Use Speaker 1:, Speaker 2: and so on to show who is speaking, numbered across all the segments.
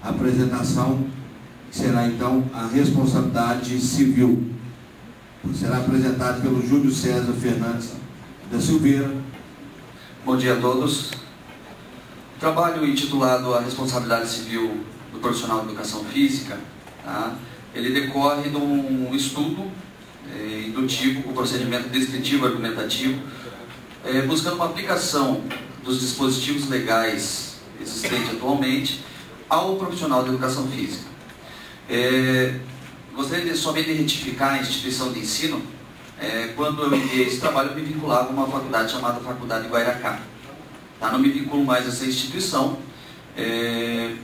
Speaker 1: A apresentação será então a responsabilidade civil. Será apresentado pelo Júlio César Fernandes da Silveira.
Speaker 2: Bom dia a todos. O trabalho intitulado A Responsabilidade Civil do Profissional de Educação Física, tá? Ele decorre de um estudo indutivo com procedimento descritivo argumentativo, buscando uma aplicação dos dispositivos legais existentes atualmente ao profissional de educação física. Gostaria somente de retificar a instituição de ensino. Quando eu enviei esse trabalho, eu me vinculava a uma faculdade chamada Faculdade de Guairacá. Tá? Não me vinculo mais a essa instituição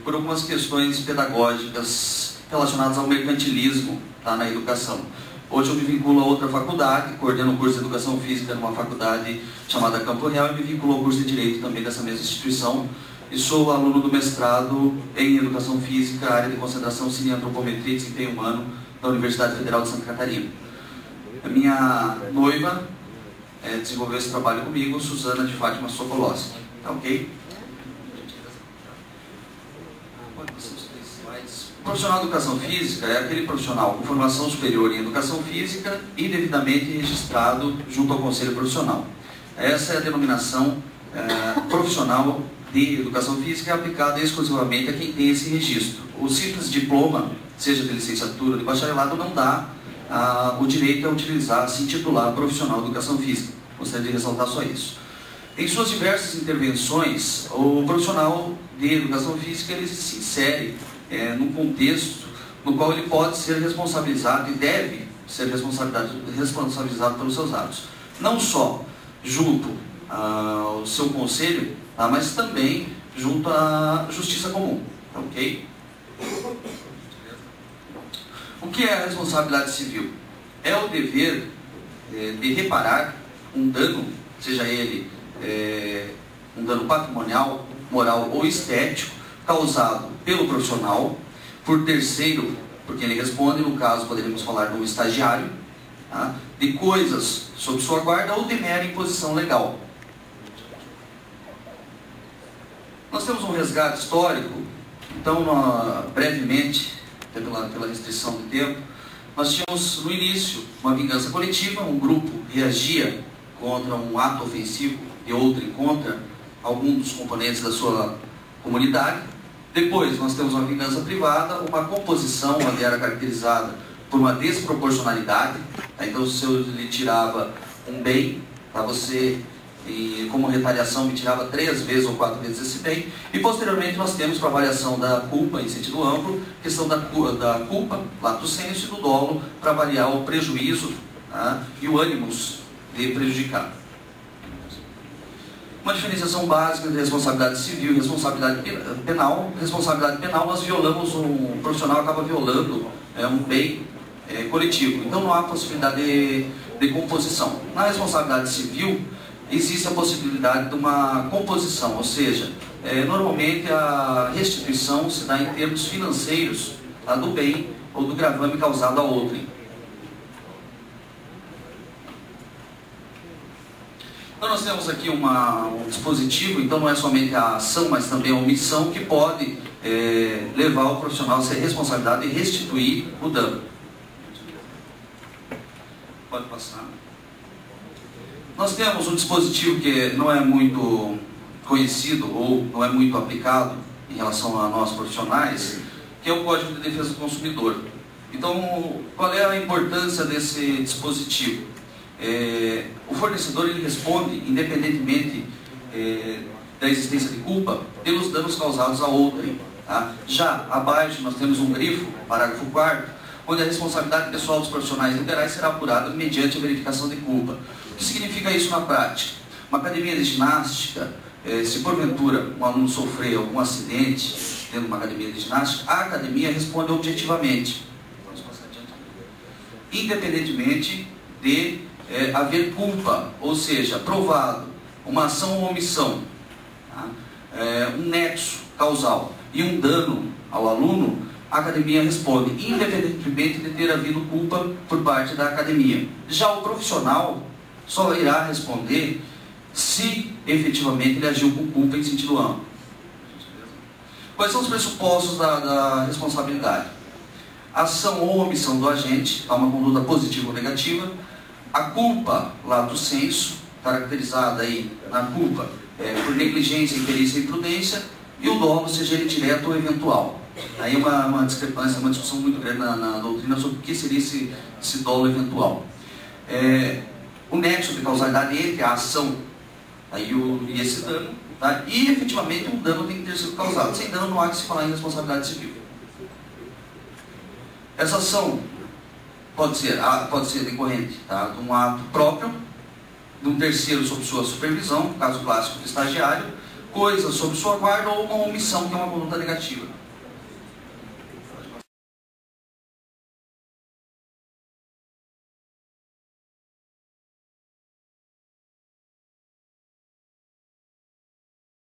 Speaker 2: por algumas questões pedagógicas relacionadas ao mercantilismo, tá, na educação. Hoje eu me vinculo a outra faculdade, coordeno o curso de Educação Física numa faculdade chamada Campo Real e me vinculo ao curso de Direito também dessa mesma instituição. E sou aluno do mestrado em Educação Física, área de concentração Cine Antropometria e Desempenho Humano da Universidade Federal de Santa Catarina. A minha noiva desenvolveu esse trabalho comigo, Suzana de Fátima Sokolowski. Tá ok? O profissional de educação física é aquele profissional com formação superior em educação física e devidamente registrado junto ao Conselho Profissional. Essa é a denominação profissional de educação física, é aplicada exclusivamente a quem tem esse registro. O simples diploma, seja de licenciatura ou de bacharelado, não dá o direito a utilizar, a se intitular profissional de educação física. Gostaria de ressaltar só isso. Em suas diversas intervenções, o profissional de educação física ele se insere num contexto no qual ele pode ser responsabilizado e deve ser responsabilizado pelos seus atos. Não só junto ao seu conselho, tá, mas também junto à justiça comum. Tá, ok? O que é a responsabilidade civil? É o dever de reparar um dano, seja ele um dano patrimonial, moral ou estético, causado pelo profissional, por terceiro, porque ele responde, no caso poderíamos falar de um estagiário, tá, de coisas sob sua guarda ou de mera imposição legal. Nós temos um resgate histórico, então brevemente, pela restrição do tempo, nós tínhamos no início uma vingança coletiva, um grupo reagia contra um ato ofensivo de outro contra algum dos componentes da sua comunidade. Depois nós temos uma vingança privada, uma composição onde era caracterizada por uma desproporcionalidade. Então se eu lhe tirava um bem, tá, você, como retaliação, me tirava 3 vezes ou 4 vezes esse bem. E posteriormente nós temos para avaliação da culpa em sentido amplo, questão da culpa, lato sensu, e do dolo, para avaliar o prejuízo, tá, e o ânimos de prejudicar. Uma diferenciação básica de responsabilidade civil e responsabilidade penal. Responsabilidade penal, nós violamos, um profissional acaba violando um bem coletivo. Então não há possibilidade de composição. Na responsabilidade civil, existe a possibilidade de uma composição, ou seja, normalmente a restituição se dá em termos financeiros, tá, do bem ou do gravame causado a outrem. Então nós temos aqui um dispositivo, então não é somente a ação, mas também a omissão que pode levar o profissional a ser responsabilizado e restituir o dano. Pode passar. Nós temos um dispositivo que não é muito conhecido ou não é muito aplicado em relação a nós profissionais, que é o Código de Defesa do Consumidor. Então, qual é a importância desse dispositivo? O fornecedor ele responde, independentemente da existência de culpa, pelos danos causados a outrem. Tá? Já abaixo nós temos um grifo, parágrafo 4º, onde a responsabilidade pessoal dos profissionais liberais será apurada mediante a verificação de culpa. O que significa isso na prática? Uma academia de ginástica, se porventura um aluno sofrer algum acidente dentro de uma academia de ginástica, a academia responde objetivamente, independentemente de haver culpa, ou seja, provado uma ação ou omissão, tá? Um nexo causal e um dano ao aluno, a academia responde, independentemente de ter havido culpa por parte da academia. Já o profissional só irá responder se efetivamente ele agiu com culpa em sentido amplo. Quais são os pressupostos da responsabilidade? Ação ou omissão do agente, há uma conduta positiva ou negativa. A culpa, lato sensu, caracterizada aí na culpa por negligência, imperícia e imprudência, e o dolo, seja ele direto ou eventual. Aí uma discrepância, uma discussão muito grande na doutrina sobre o que seria esse dolo eventual. O nexo de causalidade entre a ação e esse dano, tá? E efetivamente um dano tem que ter sido causado. Sem dano não há que se falar em responsabilidade civil. Essa ação pode ser decorrente, tá, de um ato próprio, de um terceiro sob sua supervisão, no caso clássico de estagiário, coisa sob sua guarda ou uma omissão, que é uma conduta negativa.